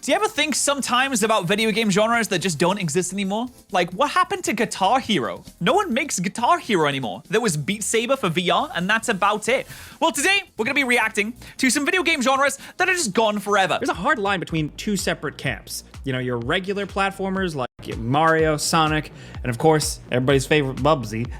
Do you ever think sometimes about video game genres that just don't exist anymore? Like, what happened to Guitar Hero? No one makes Guitar Hero anymore. There was Beat Saber for VR, and that's about it. Well, today, we're gonna be reacting to some video game genres that are just gone forever. There's a hard line between two separate camps. You know, your regular platformers like Mario, Sonic, and of course, everybody's favorite Bubsy.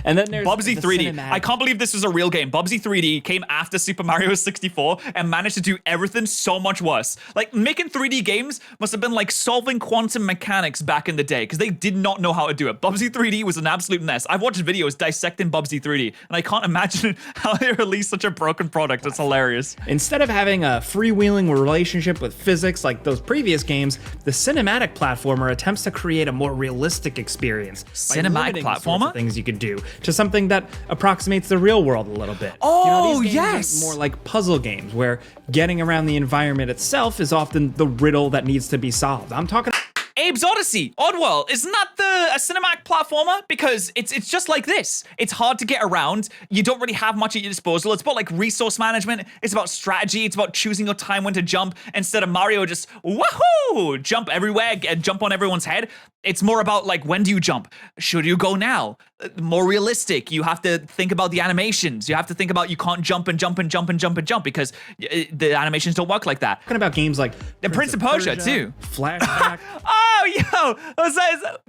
And then there's Bubsy the 3D. cinematic. I can't believe this was a real game. Bubsy 3D came after Super Mario 64 and managed to do everything so much worse. Like, making 3D games must have been like solving quantum mechanics back in the day, because they did not know how to do it. Bubsy 3D was an absolute mess. I've watched videos dissecting Bubsy 3D, and I can't imagine how they released such a broken product. It's hilarious. Instead of having a freewheeling relationship with physics like those previous games, the cinematic platformer attempts to create a more realistic experience. by Cinematic limiting the sorts of platformer? things you could do to something that approximates the real world a little bit. Oh, these games yes! are more like puzzle games where getting around the environment itself is often the riddle that needs to be solved. I'm talking Abe's Odyssey, Oddworld, isn't that a cinematic platformer? Because it's just like this. It's hard to get around. You don't really have much at your disposal. It's about like resource management. It's about strategy. It's about choosing your time when to jump instead of Mario just woohoo, jump everywhere, jump on everyone's head. It's more about like, when do you jump? Should you go now? More realistic. You have to think about the animations. You have to think about you can't jump and jump and jump and jump and jump because the animations don't work like that. about games like The Prince of Persia too. Flashback. Oh, yo!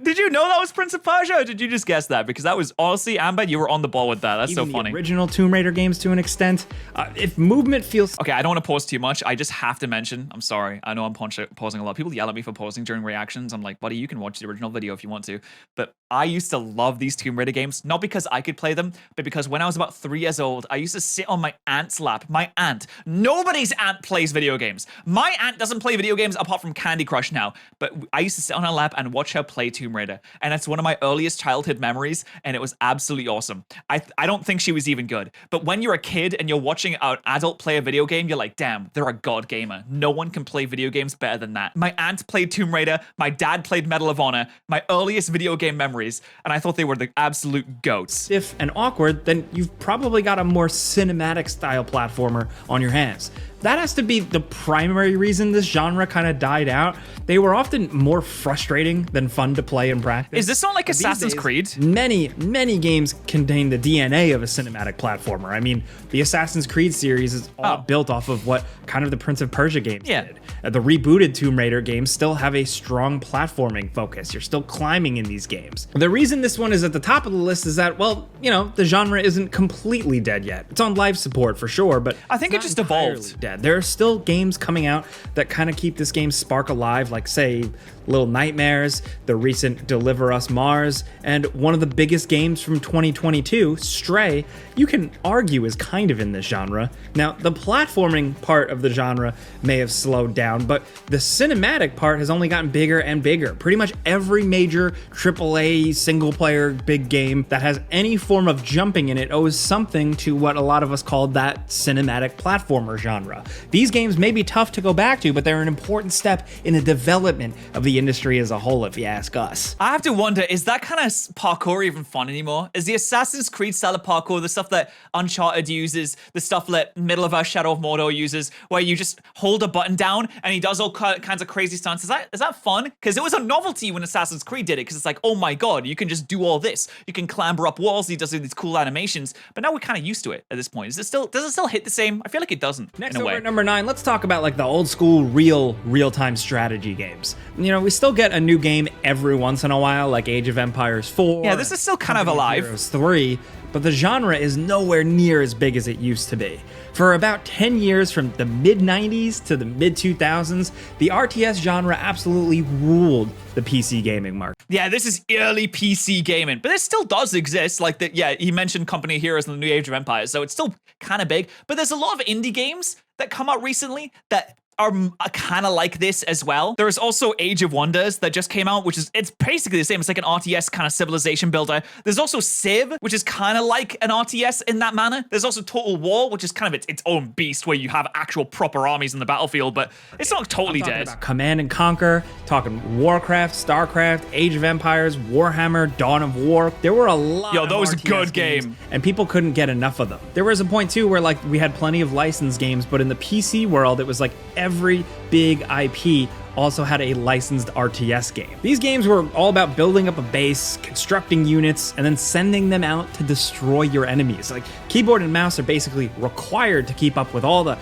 Did you know that was Prince of Persia, or did you just guess that? Because that was, honestly, Amber, you were on the ball with that. That's Even so funny. The original Tomb Raider games to an extent. If movement feels Okay, I don't want to pause too much. I just have to mention, I'm sorry. I know I'm pausing a lot. People yell at me for pausing during reactions. I'm like, buddy, you can watch the original video if you want to. But I used to love these Tomb Raider games, not because I could play them, but because when I was about 3 years old, I used to sit on my aunt's lap. My aunt. Nobody's aunt plays video games. My aunt doesn't play video games apart from Candy Crush now. But I used to sit on her lap and watch her play Tomb Raider. And that's one of my earliest childhood memories, and it was absolutely awesome. I don't think she was even good. But when you're a kid and you're watching an adult play a video game, you're like, damn, they're a god gamer. No one can play video games better than that. My aunt played Tomb Raider. My dad played Medal of Honor. My earliest video game memories, and I thought they were the absolute goats. stiff and awkward, then you've probably got a more cinematic style platformer on your hands. That has to be the primary reason this genre kind of died out. They were often more frustrating than fun to play in practice. Is this not like These Assassin's days, Creed? Many games contain the DNA of a cinematic platformer. I mean, the Assassin's Creed series is all built off of what kind of the Prince of Persia games did. The rebooted Tomb Raider games still have a strong platforming focus. You're still climbing in these games. The reason this one is at the top of the list is that, well, you know, the genre isn't completely dead yet. It's on life support for sure, but I think it just evolved. Dead. There are still games coming out that kind of keep this game's spark alive, like, say, Little Nightmares, the recent Deliver Us Mars, and one of the biggest games from 2022, Stray, you can argue is kind of in this genre. Now, the platforming part of the genre may have slowed down, but the cinematic part has only gotten bigger and bigger. Pretty much every major AAA single-player big game that has any form of jumping in it owes something to what a lot of us call that cinematic platformer genre. These games may be tough to go back to, but they're an important step in the development of the industry as a whole, if you ask us. I have to wonder, is that kind of parkour even fun anymore? Is the Assassin's Creed style of parkour the stuff that Uncharted uses, the stuff that Middle of Earth Shadow of Mordor uses, where you just hold a button down and he does all kinds of crazy stunts? Is that fun? Because it was a novelty when Assassin's Creed did it, because it's like, oh my god, you can just do all this. You can clamber up walls, he does these cool animations, but now we're kind of used to it at this point. Does it still hit the same? I feel like it doesn't, Next in a over way. at number 9, let's talk about like the old school real-time strategy games. You know, we still get a new game every once in a while, like Age of Empires 4. Yeah, this is still kind of Company alive. Heroes 3, but the genre is nowhere near as big as it used to be. For about 10 years, from the mid-90s to the mid-2000s, the RTS genre absolutely ruled the PC gaming market. Yeah, this is early PC gaming, but it still does exist. Like, he mentioned Company of Heroes in the new Age of Empires, so it's still kind of big. But there's a lot of indie games that come out recently that are kind of like this as well. There's also Age of Wonders that just came out, it's basically the same. It's like an RTS kind of civilization builder. There's also Civ, which is kind of like an RTS in that manner. There's also Total War, which is kind of its own beast where you have actual proper armies in the battlefield, but it's not totally dead. About Command and Conquer, talking Warcraft, Starcraft, Age of Empires, Warhammer, Dawn of War. There were a lot of that was a RTS good games, game. and people couldn't get enough of them. There was a point too where like we had plenty of licensed games, but in the PC world, it was like every big IP also had a licensed RTS game. These games were all about building up a base, constructing units, and then sending them out to destroy your enemies. Like, keyboard and mouse are basically required to keep up with all the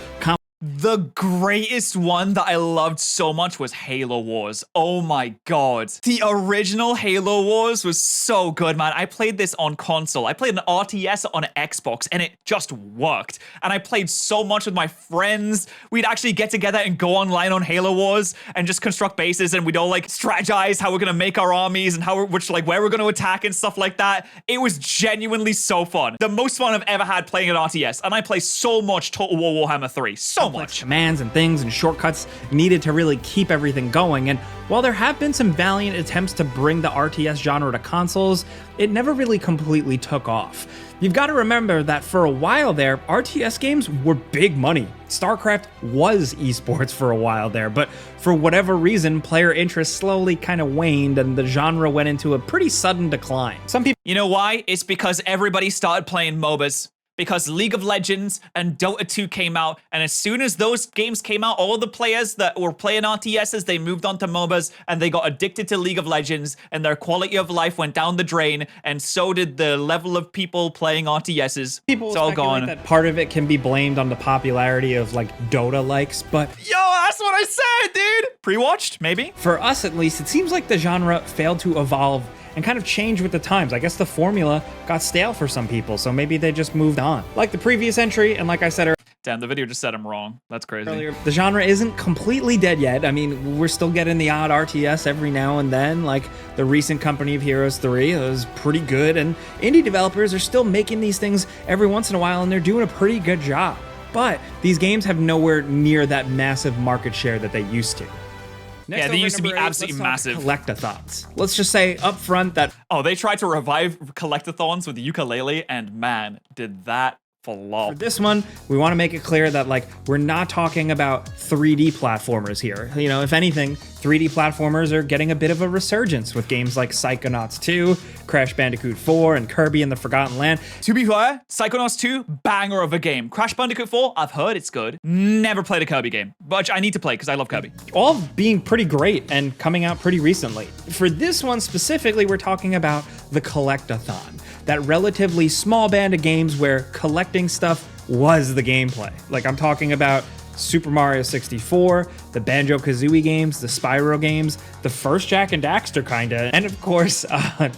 The greatest one that I loved so much was Halo Wars. Oh my god. The original Halo Wars was so good, man. I played this on console. I played an RTS on Xbox, and it just worked. And I played so much with my friends. We'd actually get together and go online on Halo Wars and just construct bases, and we'd all like strategize how we're gonna make our armies and where we're gonna attack and stuff like that. It was genuinely so fun. The most fun I've ever had playing an RTS, and I play so much Total War Warhammer 3. So much. Commands and things and shortcuts needed to really keep everything going, and while there have been some valiant attempts to bring the RTS genre to consoles, it never really completely took off. You've got to remember that for a while there, RTS games were big money. StarCraft was esports for a while there, but for whatever reason, player interest slowly kind of waned and the genre went into a pretty sudden decline. Some people— You know why? It's because everybody started playing MOBAs. Because League of Legends and Dota 2 came out, and as soon as those games came out, all the players that were playing RTSs, they moved on to MOBAs, and they got addicted to League of Legends, and their quality of life went down the drain, and so did the level of people playing RTSs. People it's all speculate gone. that part of it can be blamed on the popularity of like Dota likes, but Yo, that's what I said, dude! Pre-watched, maybe? for us at least, it seems like the genre failed to evolve and kind of change with the times. I guess the formula got stale for some people, so maybe they just moved on. Like the previous entry, and like I said Damn, the video just said I'm wrong. That's crazy. earlier, the genre isn't completely dead yet. I mean, we're still getting the odd RTS every now and then, like the recent Company of Heroes 3. It was pretty good, and indie developers are still making these things every once in a while, and they're doing a pretty good job. But these games have nowhere near that massive market share that they used to. Next, Yeah, they over used to be number 8, absolutely let's talk massive. Collectathons. Let's just say up front that Oh, they tried to revive collectathons with the ukulele, and man, did that flop. for this one, we want to make it clear that like we're not talking about 3D platformers here. You know, if anything, 3D platformers are getting a bit of a resurgence with games like Psychonauts 2, Crash Bandicoot 4, and Kirby and the Forgotten Land. To be fair, Psychonauts 2, banger of a game. Crash Bandicoot 4, I've heard it's good. Never played a Kirby game, but I need to play because I love Kirby. All being pretty great and coming out pretty recently. For this one specifically, we're talking about the Collectathon, that relatively small band of games where collecting stuff was the gameplay. Like, I'm talking about Super Mario 64, the Banjo-Kazooie games, the Spyro games, the first Jak and Daxter kinda, and of course,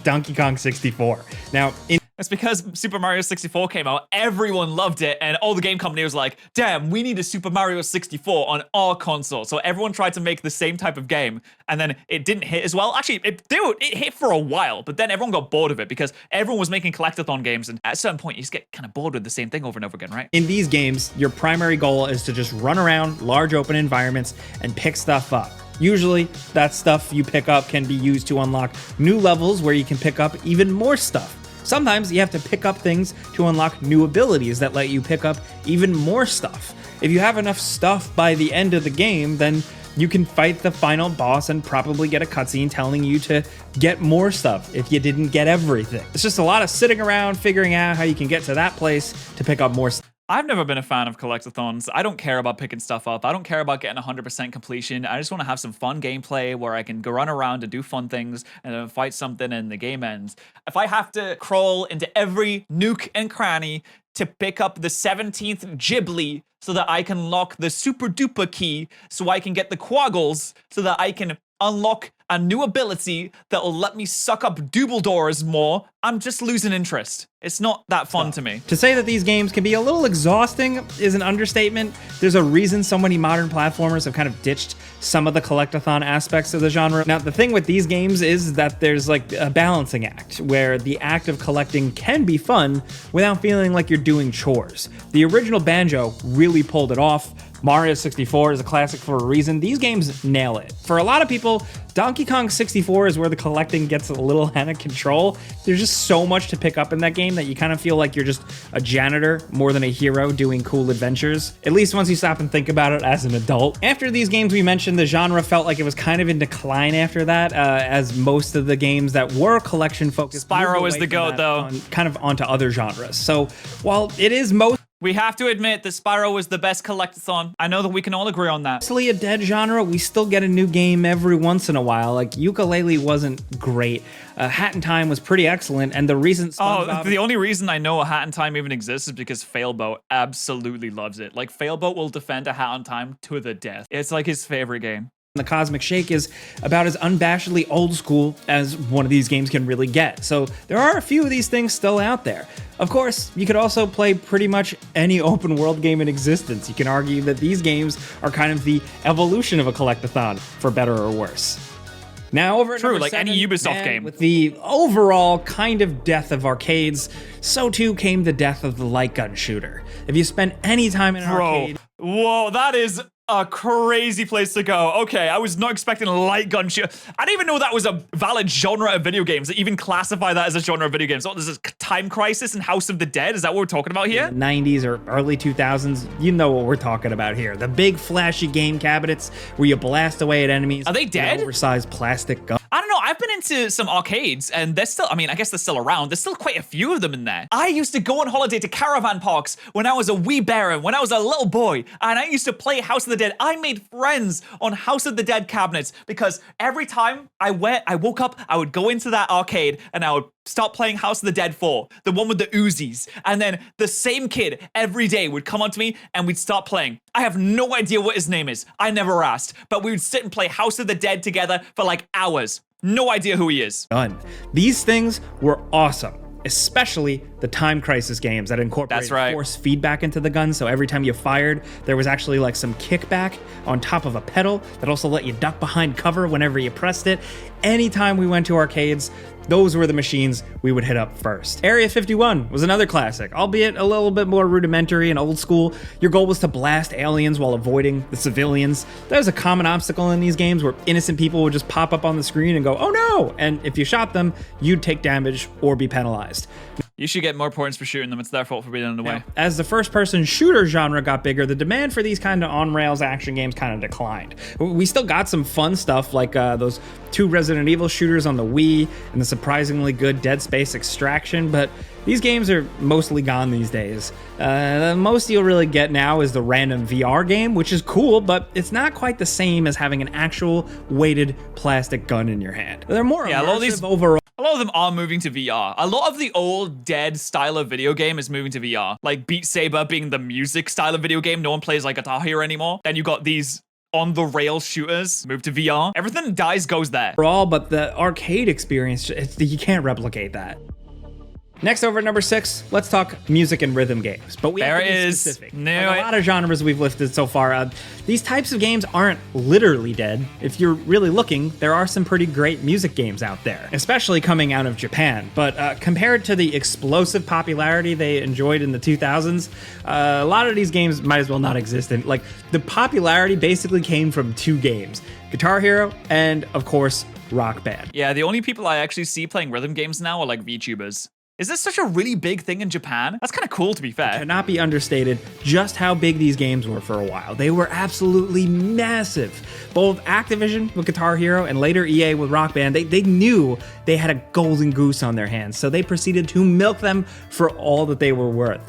Donkey Kong 64. Now, That's because Super Mario 64 came out, everyone loved it, and all the game company was like, damn, we need a Super Mario 64 on our console. So everyone tried to make the same type of game, and then it didn't hit as well. Actually, it hit for a while, but then everyone got bored of it because everyone was making collectathon games, and at a certain point, you just get kind of bored with the same thing over and over again, right? in these games, your primary goal is to just run around large open environments and pick stuff up. Usually, that stuff you pick up can be used to unlock new levels where you can pick up even more stuff. Sometimes you have to pick up things to unlock new abilities that let you pick up even more stuff. If you have enough stuff by the end of the game, then you can fight the final boss and probably get a cutscene telling you to get more stuff if you didn't get everything. It's just a lot of sitting around figuring out how you can get to that place to pick up more stuff. I've never been a fan of collectathons. I don't care about picking stuff up. I don't care about getting 100% completion. I just want to have some fun gameplay where I can go run around and do fun things and then fight something and the game ends. If I have to crawl into every nook and cranny to pick up the 17th Ghibli so that I can unlock the super duper key so I can get the quaggles so that I can unlock a new ability that will let me suck up Doobledores more, I'm just losing interest. It's not that fun to me. To say that these games can be a little exhausting is an understatement. There's a reason so many modern platformers have kind of ditched some of the collectathon aspects of the genre. Now, the thing with these games is that there's like a balancing act where the act of collecting can be fun without feeling like you're doing chores. The original Banjo really pulled it off. Mario 64 is a classic for a reason. These games nail it. For a lot of people, Donkey Kong 64 is where the collecting gets a little out of control. There's just so much to pick up in that game that you kind of feel like you're just a janitor more than a hero doing cool adventures. At least once you stop and think about it as an adult. After these games we mentioned, the genre felt like it was kind of in decline after that, as most of the games that were collection focused. Spyro is the GOAT, though. Kind of onto other genres. So while it is most We have to admit that Spyro was the best collectathon. I know that we can all agree on that. Mostly a dead genre, we still get a new game every once in a while. Like, Yooka-Laylee wasn't great. Hat in Time was pretty excellent, and the reason SpongeBob... Oh, the only reason I know a Hat in Time even exists is because Failboat absolutely loves it. Like, Failboat will defend a Hat in Time to the death. It's like his favorite game. The Cosmic Shake is about as unabashedly old school as one of these games can really get. So there are a few of these things still out there. Of course, you could also play pretty much any open world game in existence. You can argue that these games are kind of the evolution of a collectathon, for better or worse. Now over at True, number like any 7, Ubisoft game. With the overall kind of death of arcades, so too came the death of the light gun shooter. If you spend any time in an arcade... Whoa, that is a crazy place to go. Okay, I was not expecting light gun shooter. I didn't even know that was a valid genre of video games. They even classify that as a genre of video games. So this is Time Crisis and House of the Dead? Is that what we're talking about here? In the 90s or early 2000s, you know what we're talking about here. The big flashy game cabinets where you blast away at enemies. Are they dead? Oversized plastic gun. I don't know. I've been into some arcades and they're still, I mean, I guess they're still around. There's still quite a few of them in there. I used to go on holiday to caravan parks when I was a wee baron, when I was a little boy, and I used to play House of the Dead. I made friends on House of the Dead cabinets because every time I woke up, I would go into that arcade and I would start playing House of the Dead 4, the one with the Uzis. And then the same kid every day would come up to me and we'd start playing. I have no idea what his name is. I never asked, but we would sit and play House of the Dead together for like hours. No idea who he is. These things were awesome, especially the Time Crisis games that incorporated force feedback into the gun. So every time you fired, there was actually like some kickback on top of a pedal that also let you duck behind cover whenever you pressed it. Anytime we went to arcades, those were the machines we would hit up first. Area 51 was another classic, albeit a little bit more rudimentary and old school. Your goal was to blast aliens while avoiding the civilians. That was a common obstacle in these games where innocent people would just pop up on the screen and go, oh no! And if you shot them, you'd take damage or be penalized. You should get more points for shooting them. It's their fault for being in the way. As the first-person shooter genre got bigger, the demand for these kind of on-rails action games kind of declined. We still got some fun stuff like those 2 Resident Evil shooters on the Wii and the surprisingly good Dead Space Extraction, but these games are mostly gone these days. The most you'll really get now is the random VR game, which is cool, but it's not quite the same as having an actual weighted plastic gun in your hand. They're more immersive overall. A lot of them are moving to VR. A lot of the old Dead style of video game is moving to VR. Like Beat Saber being the music style of video game. No one plays like Guitar Hero anymore. Then you got these on-the-rail shooters move to VR. Everything that dies goes there. Overall, but the arcade experience, you can't replicate that. Next, over at number 6, let's talk music and rhythm games. But we have to be specific. Like a lot of genres we've listed so far. These types of games aren't literally dead. If you're really looking, there are some pretty great music games out there, especially coming out of Japan. But compared to the explosive popularity they enjoyed in the 2000s, a lot of these games might as well not exist. And like the popularity basically came from 2 games: Guitar Hero and, of course, Rock Band. Yeah, the only people I actually see playing rhythm games now are like VTubers. Is this such a really big thing in Japan? That's kind of cool, to be fair. It cannot be understated just how big these games were for a while. They were absolutely massive. Both Activision with Guitar Hero and later EA with Rock Band, they knew they had a golden goose on their hands, so they proceeded to milk them for all that they were worth.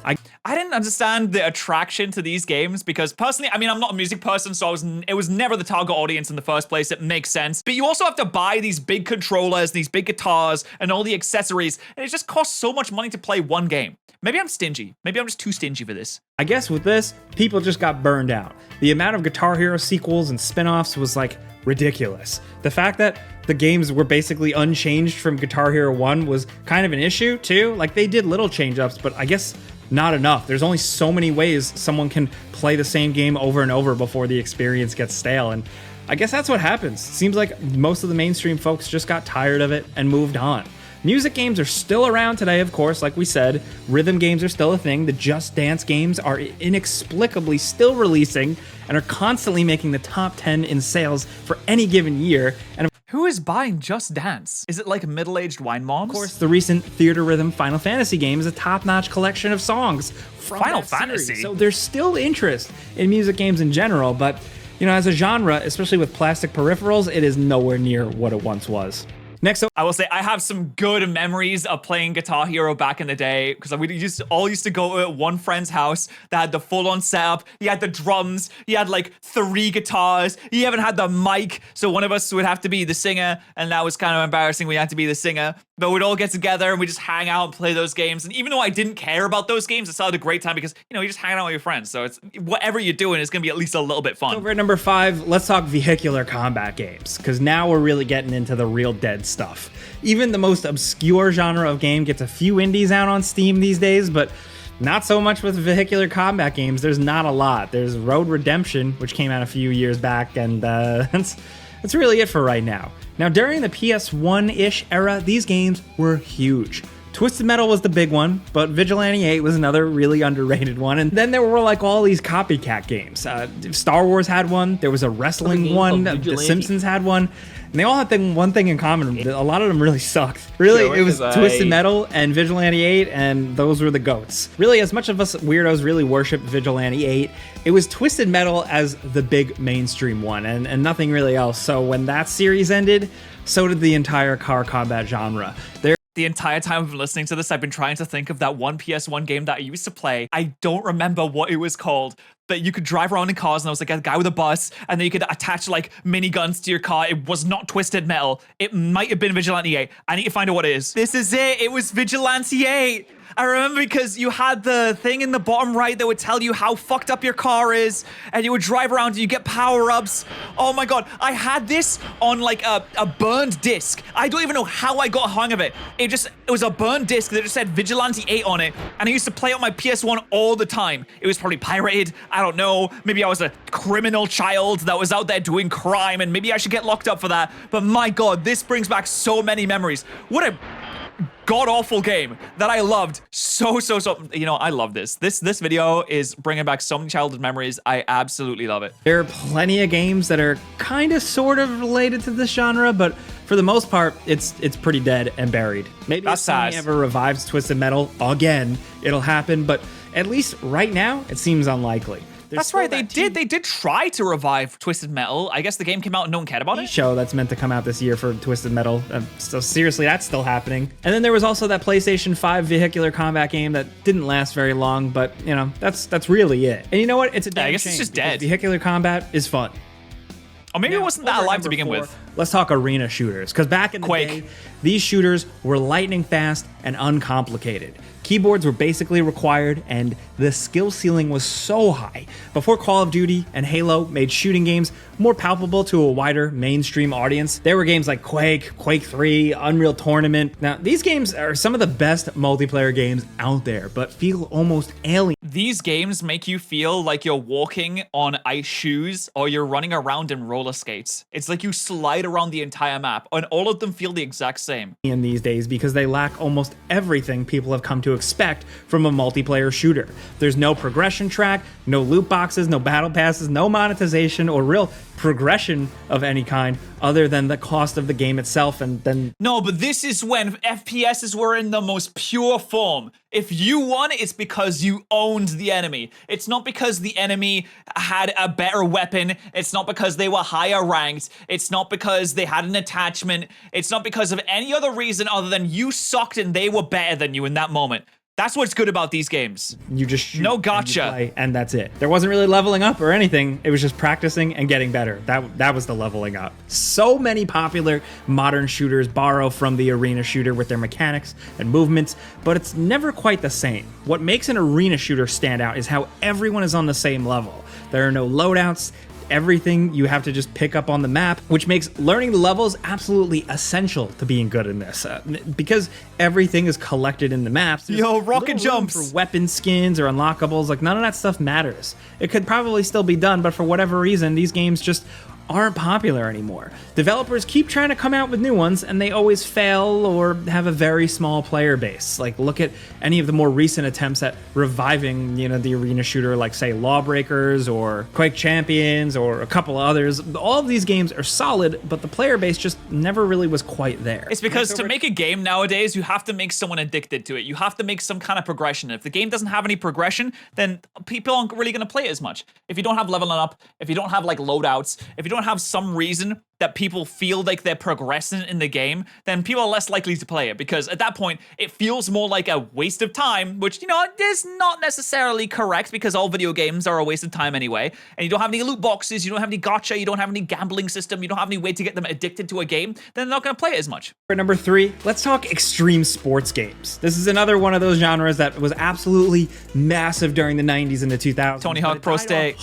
I didn't understand the attraction to these games because personally, I mean, I'm not a music person, so it was never the target audience in the first place. It makes sense. But you also have to buy these big controllers, these big guitars, and all the accessories, and it just costs so much money to play one game. Maybe I'm stingy. Maybe I'm just too stingy for this. I guess with this, people just got burned out. The amount of Guitar Hero sequels and spin-offs was like ridiculous. The fact that the games were basically unchanged from Guitar Hero 1 was kind of an issue too. Like they did little change-ups, but I guess not enough. There's only so many ways someone can play the same game over and over before the experience gets stale. And I guess that's what happens. It seems like most of the mainstream folks just got tired of it and moved on. Music games are still around today, of course, like we said. Rhythm games are still a thing. The Just Dance games are inexplicably still releasing and are constantly making the top 10 in sales for any given year. And who is buying Just Dance? Is it like middle-aged wine moms? Of course, the recent Theater Rhythm Final Fantasy game is a top-notch collection of songs from Final Fantasy. So there's still interest in music games in general, but you know, as a genre, especially with plastic peripherals, it is nowhere near what it once was. Next up, I will say I have some good memories of playing Guitar Hero back in the day because we used to go to one friend's house that had the full-on setup. He had the drums. He had like 3 guitars. He even had the mic. So one of us would have to be the singer, and that was kind of embarrassing. We had to be the singer, but we'd all get together and we just hang out and play those games. And even though I didn't care about those games, it still had a great time because you're just hanging out with your friends. So it's whatever you're doing is gonna be at least a little bit fun. over at number 5, let's talk vehicular combat games, because now we're really getting into the real dead stuff. Even the most obscure genre of game gets a few indies out on Steam these days, but not so much with vehicular combat games. There's not a lot. There's Road Redemption, which came out a few years back, and that's really it for right now. Now, during the PS1-ish era, these games were huge. Twisted Metal was the big one, but Vigilante 8 was another really underrated one. And then there were like all these copycat games. Star Wars had one, there was a wrestling one, The Simpsons had one, and they all had one thing in common. A lot of them really sucked. Really, it was Twisted Metal and Vigilante 8, and those were the GOATs. Really, as much of us weirdos really worship Vigilante 8, it was Twisted Metal as the big mainstream one, and nothing really else. So when that series ended, so did the entire car combat genre. The entire time I've been listening to this, I've been trying to think of that one PS1 game that I used to play. I don't remember what it was called, but you could drive around in cars and there was like a guy with a bus, and then you could attach like miniguns to your car. It was not Twisted Metal. It might have been Vigilante 8. I need to find out what it is. This is it. It was Vigilante 8. I remember because you had the thing in the bottom right that would tell you how fucked up your car is, and you would drive around and you get power-ups. Oh my god, I had this on like a burned disc. I don't even know how I got a hang of it. It was a burned disc that just said Vigilante 8 on it, and I used to play it on my PS1 all the time. It was probably pirated, I don't know. Maybe I was a criminal child that was out there doing crime, and maybe I should get locked up for that. But my god, this brings back so many memories. What a god-awful game that I loved so. I love this. This video is bringing back so many childhood memories. I absolutely love it. There are plenty of games that are kind of sort of related to this genre, but for the most part, it's pretty dead and buried. Maybe if Sony ever revives Twisted Metal again, it'll happen, but at least right now, it seems unlikely. That's right, they did try to revive Twisted Metal. I guess the game came out and no one cared about it. Show that's meant to come out this year for Twisted Metal. So seriously, that's still happening. And then there was also that PlayStation 5 vehicular combat game that didn't last very long, but that's really it. And you know what? It's a damn I guess shame, it's just dead. Vehicular combat is fun. Or maybe it wasn't that alive to begin with. Let's talk arena shooters, because back in the day, these shooters were lightning fast and uncomplicated. Keyboards were basically required, and the skill ceiling was so high. Before Call of Duty and Halo made shooting games more palpable to a wider mainstream audience, there were games like Quake, Quake 3, Unreal Tournament. Now, these games are some of the best multiplayer games out there, but feel almost alien. These games make you feel like you're walking on ice shoes or you're running around in roller skates. It's like you slide around the entire map, and all of them feel the exact same. In these days, because they lack almost everything people have come to expect from a multiplayer shooter. There's no progression track, no loot boxes, no battle passes, no monetization or real progression of any kind other than the cost of the game itself. And then no, but this is when FPSs were in the most pure form. If you won, it's because you owned the enemy. It's not because the enemy had a better weapon. It's not because they were higher ranked. It's not because they had an attachment. It's not because of any other reason other than you sucked and they were better than you in that moment. That's what's good about these games. You just shoot, no gotcha, and you play, and that's it. There wasn't really leveling up or anything. It was just practicing and getting better. That was the leveling up. So many popular modern shooters borrow from the arena shooter with their mechanics and movements, but it's never quite the same. What makes an arena shooter stand out is how everyone is on the same level. There are no loadouts. Everything you have to just pick up on the map, which makes learning the levels absolutely essential to being good in this. Because everything is collected in the maps. Yo, rocket jumps! For weapon skins or unlockables, like none of that stuff matters. It could probably still be done, but for whatever reason, these games just aren't popular anymore. Developers keep trying to come out with new ones, and they always fail or have a very small player base. Like, look at any of the more recent attempts at reviving, the arena shooter, like, say, Lawbreakers or Quake Champions or a couple others. All of these games are solid, but the player base just never really was quite there. It's because to make a game nowadays, you have to make someone addicted to it. You have to make some kind of progression. If the game doesn't have any progression, then people aren't really going to play it as much. If you don't have leveling up, if you don't have, like, loadouts, if you don't have some reason that people feel like they're progressing in the game, then people are less likely to play it, because at that point, it feels more like a waste of time, which, you know, is not necessarily correct, because all video games are a waste of time anyway, and you don't have any loot boxes, you don't have any gacha, you don't have any gambling system, you don't have any way to get them addicted to a game, then they're not going to play it as much. For number 3, let's talk extreme sports games. This is another one of those genres that was absolutely massive during the 90s and the 2000s. Tony Hawk Pro Skate,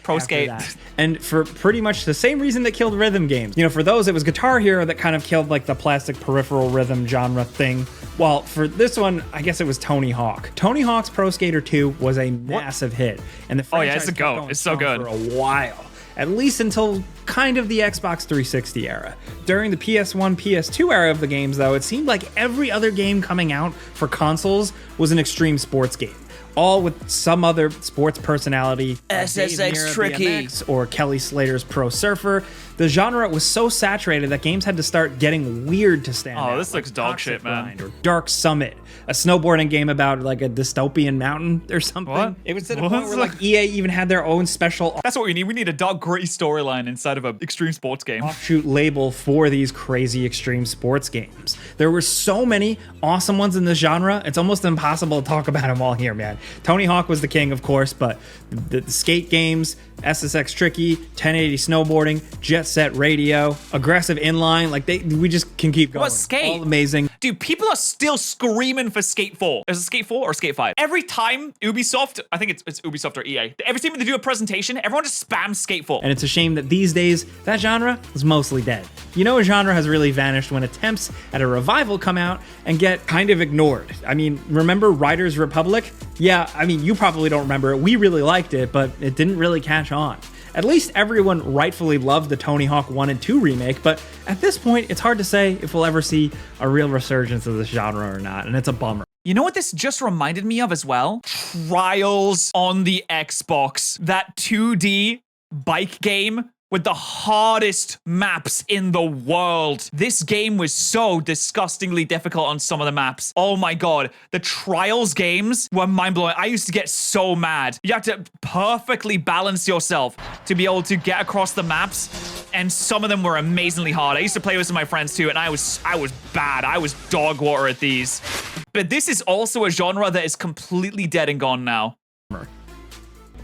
Pro Skate. And for pretty much the same reason that killed rhythm games. You know, for those, it was Guitar Hero that kind of killed like the plastic peripheral rhythm genre thing. Well, for this one, I guess it was Tony Hawk. Tony Hawk's Pro Skater 2 was a massive hit. And the franchise it's a goat. It's so good. For a while. At least until kind of the Xbox 360 era. During the PS1, PS2 era of the games, though, it seemed like every other game coming out for consoles was an extreme sports game. All with some other sports personality, SSX Tricky, BMX, or Kelly Slater's Pro Surfer. The genre was so saturated that games had to start getting weird to stand out. Oh, this looks dog shit, man. Or Dark Summit, a snowboarding game about like a dystopian mountain or something. What? It was to the point where like EA even had their own special That's what we need. We need a dog gritty storyline inside of an extreme sports game. offshoot label for these crazy extreme sports games. There were so many awesome ones in this genre, it's almost impossible to talk about them all here, man. Tony Hawk was the king, of course, but the skate games, SSX Tricky, 1080 snowboarding, Jet Set Radio, aggressive inline, like we just can keep going. What, Skate? All amazing. Dude, people are still screaming for Skate 4. Is it Skate 4 or Skate 5? Every time Ubisoft, I think it's Ubisoft or EA, every time they do a presentation, everyone just spams Skate 4. And it's a shame that these days, that genre is mostly dead. You know, a genre has really vanished when attempts at a revival come out and get kind of ignored. I mean, remember Riders Republic? Yeah, I mean, you probably don't remember it. We really liked it, but it didn't really catch on. At least everyone rightfully loved the Tony Hawk 1 and 2 remake, but at this point, it's hard to say if we'll ever see a real resurgence of this genre or not, and it's a bummer. You know what this just reminded me of as well? Trials on the Xbox. That 2D bike game with the hardest maps in the world. This game was so disgustingly difficult on some of the maps. Oh my god, the Trials games were mind-blowing. I used to get so mad. You have to perfectly balance yourself to be able to get across the maps, and some of them were amazingly hard. I used to play with some of my friends too, and I was bad. I was dog water at these. But this is also a genre that is completely dead and gone now.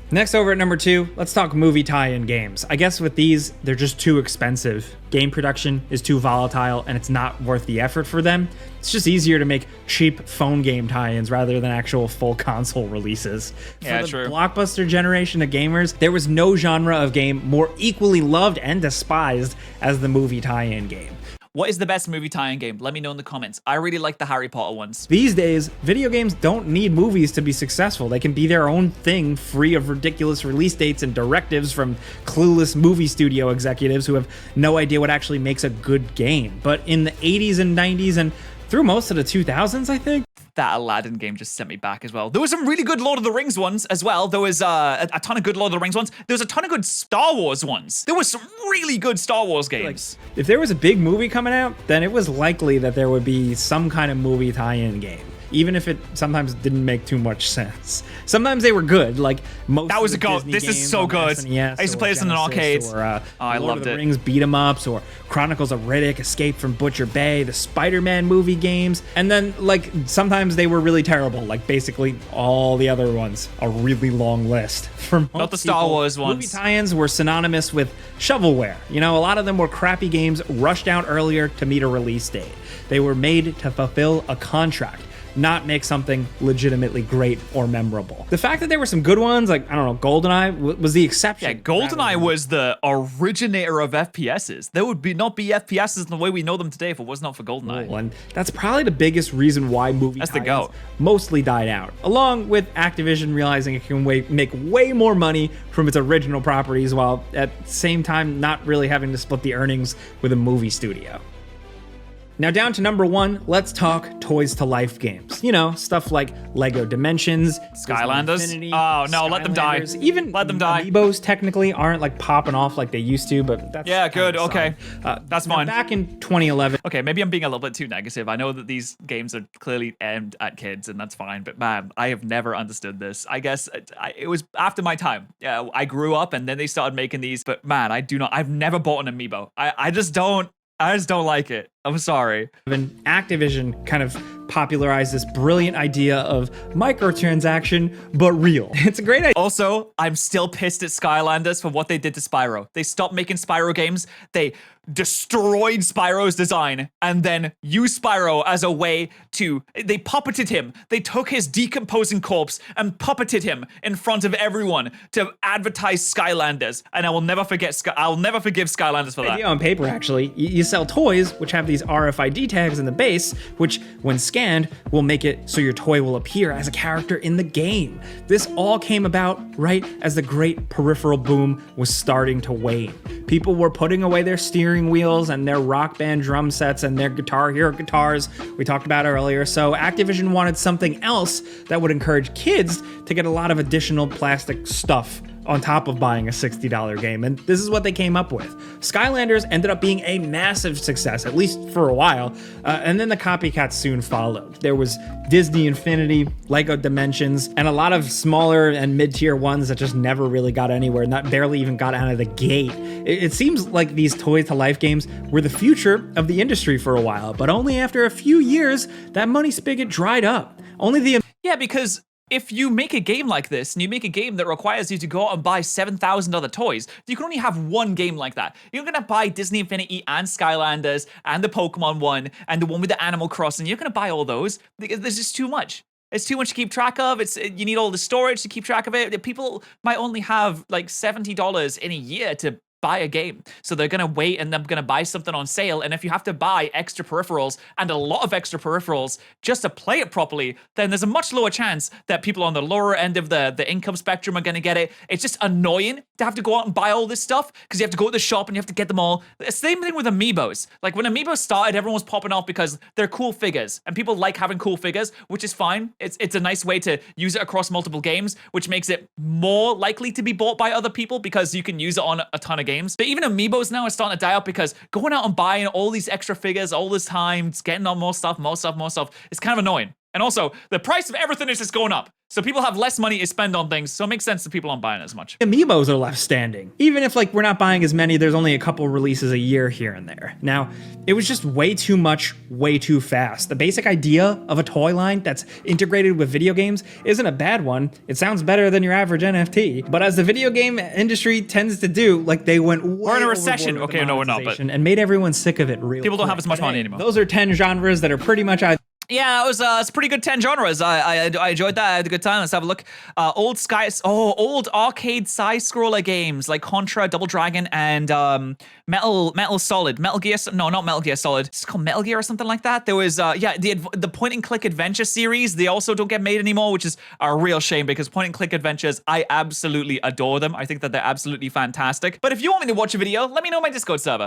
Next, over at number 2, let's talk movie tie-in games. I guess with these, they're just too expensive. Game production is too volatile, and it's not worth the effort for them. It's just easier to make cheap phone game tie-ins rather than actual full console releases. Yeah, for the true. blockbuster generation of gamers, there was no genre of game more equally loved and despised as the movie tie-in game. What is the best movie tie-in game? Let me know in the comments. I really like the Harry Potter ones. These days, video games don't need movies to be successful. They can be their own thing, free of ridiculous release dates and directives from clueless movie studio executives who have no idea what actually makes a good game. But in the 80s and 90s and through most of the 2000s, I think, That Aladdin game just sent me back as well. There was some really good Lord of the Rings ones as well. There was a ton of good Lord of the Rings ones. There was a ton of good Star Wars ones. There was some really good Star Wars games. if there was a big movie coming out, then it was likely that there would be some kind of movie tie-in game, even if it sometimes didn't make too much sense. Sometimes they were good, like most That was of a the goat. Disney This is games so on good. SNES I used to or play this in an Genesis, arcade. Or, I Lord loved of the it. Rings beat-em-ups, or Chronicles of Riddick, Escape from Butcher Bay, the Spider-Man movie games, and then like sometimes they were really terrible, like basically all the other ones. A really long list. For most Not the Star people, Wars ones. Movie tie-ins were synonymous with shovelware. You know, a lot of them were crappy games rushed out earlier to meet a release date. They were made to fulfill a contract, not make something legitimately great or memorable. The fact that there were some good ones, like, I don't know, GoldenEye was the exception. Yeah, GoldenEye was the originator of FPSs. There would not be FPSs in the way we know them today if it was not for GoldenEye. And that's probably the biggest reason why movie That's the tie-ins goat. mostly died out, along with Activision realizing it can make way more money from its original properties while at the same time not really having to split the earnings with a movie studio. Now down to number 1, let's talk toys to life games. You know, stuff like Lego Dimensions, Skylanders. Infinity, Oh no, let them die. Skylanders. Even let them die. Amiibos technically aren't like popping off like they used to, but that's Yeah, good. kind of Okay, that's fine. Back in 2011. Okay, maybe I'm being a little bit too negative. I know that these games are clearly aimed at kids, and that's fine. But man, I have never understood this. I guess it was after my time. Yeah, I grew up, and then they started making these. But man, I've never bought an amiibo. I just don't like it. I'm sorry. And Activision kind of popularized this brilliant idea of microtransaction, but real. It's a great idea. Also, I'm still pissed at Skylanders for what they did to Spyro. They stopped making Spyro games. They destroyed Spyro's design and then used Spyro as a way to, they puppeted him. They took his decomposing corpse and puppeted him in front of everyone to advertise Skylanders. And I will never forgive Skylanders for that. Idea on paper, actually. You sell toys, which have these RFID tags in the base, which when scanned will make it so your toy will appear as a character in the game. This all came about right as the great peripheral boom was starting to wane. People were putting away their steering wheels and their Rock Band drum sets and their Guitar Hero guitars we talked about earlier, so Activision wanted something else that would encourage kids to get a lot of additional plastic stuff on top of buying a $60 game, and this is what they came up with. Skylanders ended up being a massive success, at least for a while, and then the copycats soon followed. There was Disney Infinity, Lego Dimensions, and a lot of smaller and mid-tier ones that just never really got anywhere, not barely even got out of the gate. It seems like these toys-to-life games were the future of the industry for a while, but only after a few years, that money spigot dried up. Yeah, because if you make a game like this, and you make a game that requires you to go out and buy 7,000 other toys, you can only have one game like that. You're gonna buy Disney Infinity and Skylanders and the Pokemon one and the one with the Animal Crossing. You're gonna buy all those. There's just too much. It's too much to keep track of. You need all the storage to keep track of it. People might only have like $70 in a year to buy a game. So they're going to wait and they're going to buy something on sale. And if you have to buy extra peripherals and a lot of extra peripherals just to play it properly, then there's a much lower chance that people on the lower end of the income spectrum are going to get it. It's just annoying to have to go out and buy all this stuff because you have to go to the shop and you have to get them all. The same thing with Amiibos. Like when Amiibos started, everyone was popping off because they're cool figures and people like having cool figures, which is fine. It's a nice way to use it across multiple games, which makes it more likely to be bought by other people because you can use it on a ton of games. But even Amiibos now are starting to die out because going out and buying all these extra figures all this time, it's getting on more stuff, it's kind of annoying. And also, the price of everything is just going up. So people have less money to spend on things, so it makes sense that people aren't buying as much. Amiibos are left standing. Even if like we're not buying as many, there's only a couple releases a year here and there. Now, it was just way too much, way too fast. The basic idea of a toy line that's integrated with video games isn't a bad one. It sounds better than your average NFT. But as the video game industry tends to do, like they went way We're in a recession. Okay, no, we're not. But and made everyone sick of it real people don't quick. have as much money anymore. Those are 10 genres that are pretty much Yeah, it was it's pretty good 10 genres. I enjoyed that. I had a good time. Let's have a look. Old arcade side-scroller games like Contra, Double Dragon, and Metal Solid. Metal Gear. No, not Metal Gear Solid. It's called Metal Gear or something like that. There was the point-and-click adventure series. They also don't get made anymore, which is a real shame because point-and-click adventures, I absolutely adore them. I think that they're absolutely fantastic. But if you want me to watch a video, let me know in my Discord server.